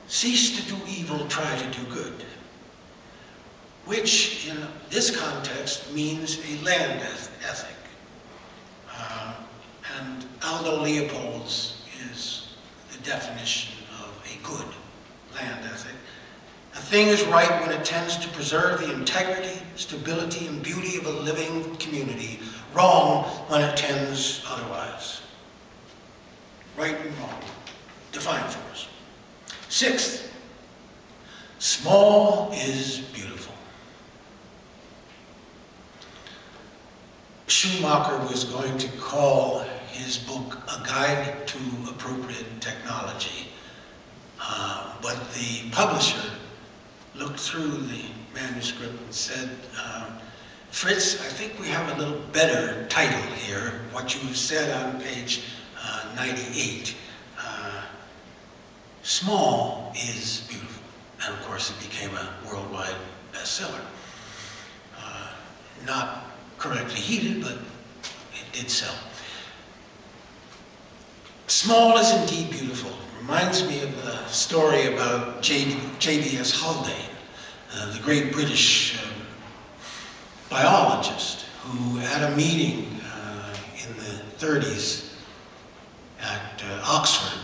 cease to do evil, try to do good, which in this context means a land ethic. And Aldo Leopold's is the definition of a good land ethic. A thing is right when it tends to preserve the integrity, stability, and beauty of a living community. Wrong when it tends otherwise. Right and wrong. Define for us. Sixth, small is beautiful. Schumacher was going to call his book A Guide to Appropriate Technology, but the publisher looked through the manuscript and said, Fritz, I think we have a little better title here, what you said on page 98. Small is beautiful. And of course it became a worldwide bestseller. Not correctly heated, but it did sell. Small is indeed beautiful. Reminds me of a story about J.B.S. Haldane, the great British biologist who at a meeting in the 30s at Oxford,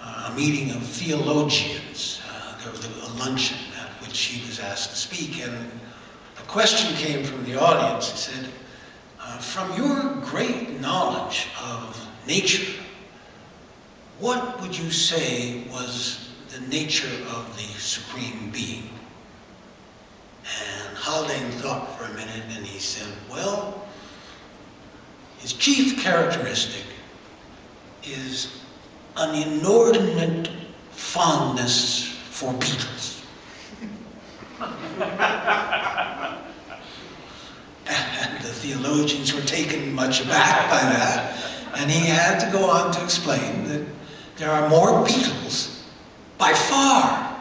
a meeting of theologians. There was a luncheon at which he was asked to speak, and a question came from the audience. He said, from your great knowledge of nature, what would you say was the nature of the Supreme Being? And Haldane thought for a minute and he said, well, his chief characteristic is an inordinate fondness for beetles. And the theologians were taken much aback by that, and he had to go on to explain that there are more beetles by far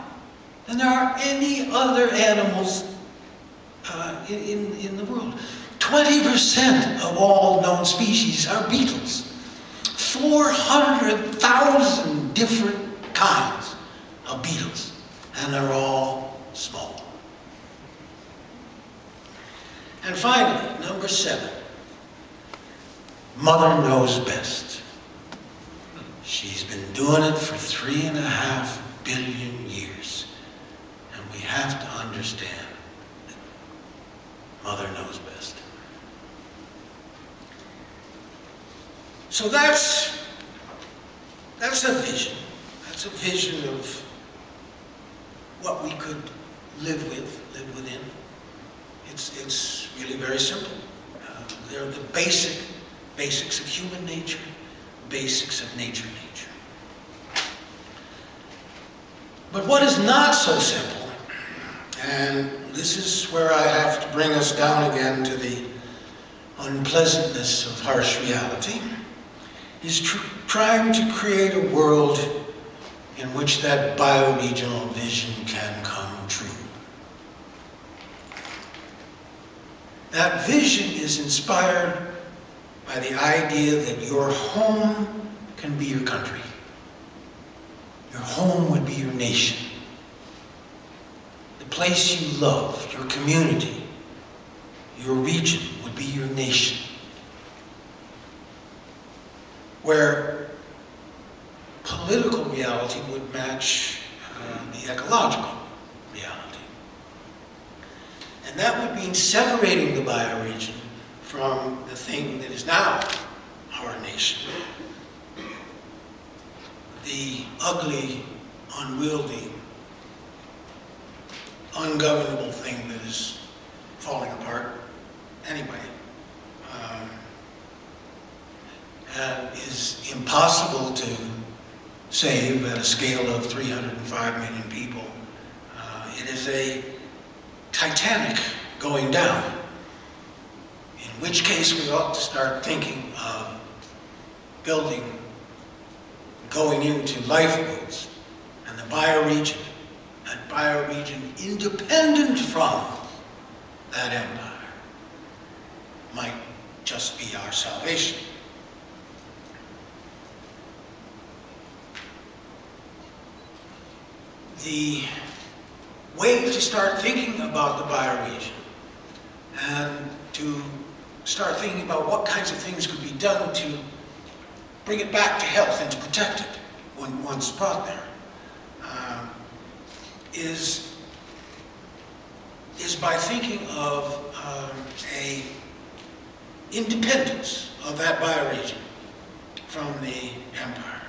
than there are any other animals in the world. 20% of all known species are beetles. 400,000 different kinds of beetles, and they're all small. And finally, number 7, Mother knows best. She's been doing it for 3.5 billion years, and we have to understand that Mother knows best. So that's a vision. That's a vision of what we could live within. It's really very simple. They're the basics of human nature, basics of nature. But what is not so simple, and this is where I have to bring us down again to the unpleasantness of harsh reality, is trying to create a world in which that bioregional vision can come true. That vision is inspired by the idea that your home can be your country. Your home would be your nation. The place you love, your community, your region would be your nation. Where political reality would match the ecological reality. And that would mean separating the bioregion from the thing that is now our nation. The ugly, unwieldy, ungovernable thing that is falling apart anyway. And is impossible to save at a scale of 305 million people. It is a Titanic going down, in which case we ought to start thinking of going into lifeboats, and the bioregion independent from that empire might just be our salvation. the way to start thinking about the bioregion and to start thinking about what kinds of things could be done to bring it back to health and to protect it when once brought there, is by thinking of a independence of that bioregion from the empire.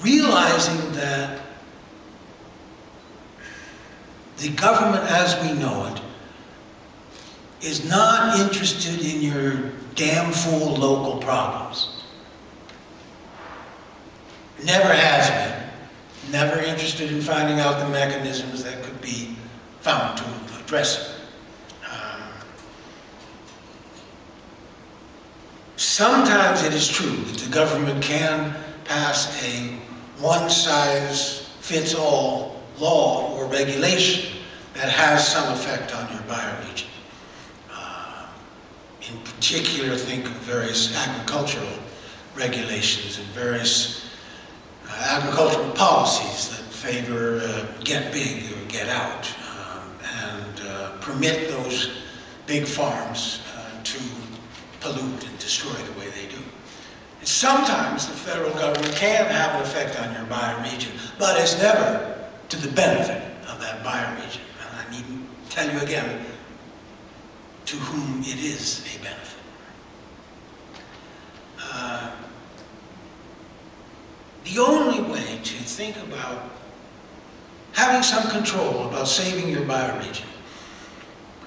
Realizing that the government as we know it is not interested in your damn fool local problems. Never has been. Never interested in finding out the mechanisms that could be found to address it. Sometimes it is true that the government can pass a one-size-fits-all law or regulation that has some effect on your bioregion. In particular, think of various agricultural regulations and various agricultural policies that favor get big or get out and permit those big farms to pollute and destroy the way they do. And sometimes the federal government can have an effect on your bioregion, but it's never to the benefit of that bioregion. And I needn't tell you again to whom it is a benefit. The only way to think about having some control about saving your bioregion,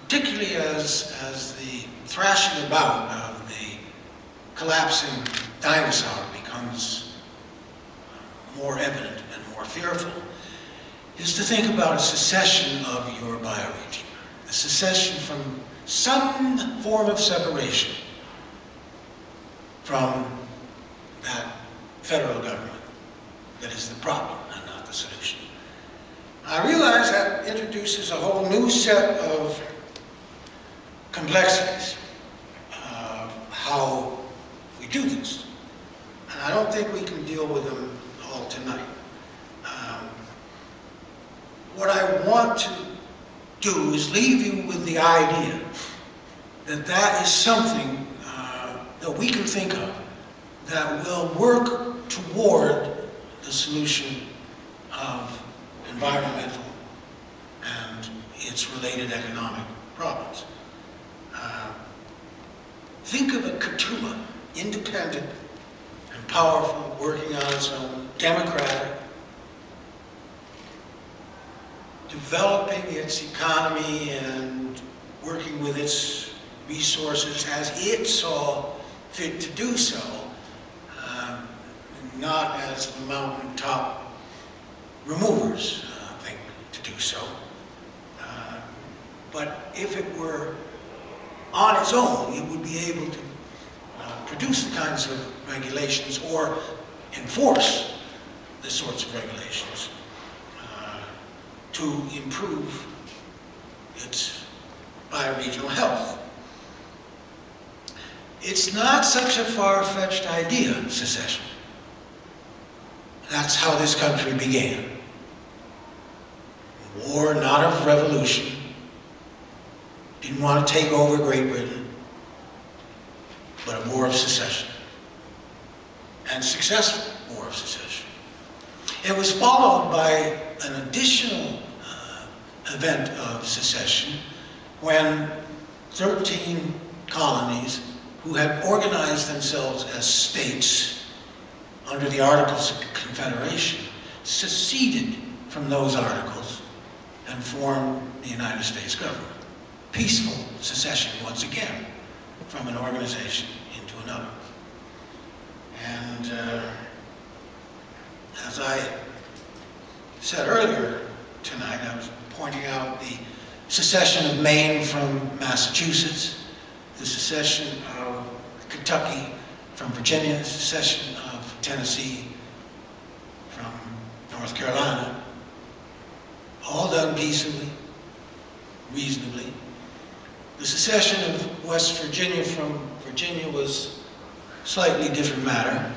particularly as the thrashing about of the collapsing dinosaur becomes more evident and more fearful, is to think about a secession of your bioregion. A secession from some form of separation from that federal government that is the problem and not the solution. I realize that introduces a whole new set of complexities of how we do this. And I don't think we can deal with them all tonight. What I want to do is leave you with the idea that that is something that we can think of that will work toward the solution of environmental and its related economic problems. Think of a Katua, independent and powerful, working on its own, democratic, developing its economy and working with its resources as it saw fit to do so, not as the mountaintop removers think to do so. But if it were on its own, it would be able to produce the kinds of regulations or enforce the sorts of regulations to improve its bioregional health. It's not such a far-fetched idea, secession. That's how this country began. War, not of revolution. Didn't want to take over Great Britain, but a war of secession. And successful war of secession. It was followed by an additional event of secession when 13 colonies who had organized themselves as states under the Articles of Confederation seceded from those articles and formed the United States government. Peaceful secession, once again, from an organization into another. And as I said earlier tonight, I was pointing out the secession of Maine from Massachusetts, the secession of Kentucky from Virginia, the secession of Tennessee from North Carolina, all done peaceably, reasonably. The secession of West Virginia from Virginia was a slightly different matter.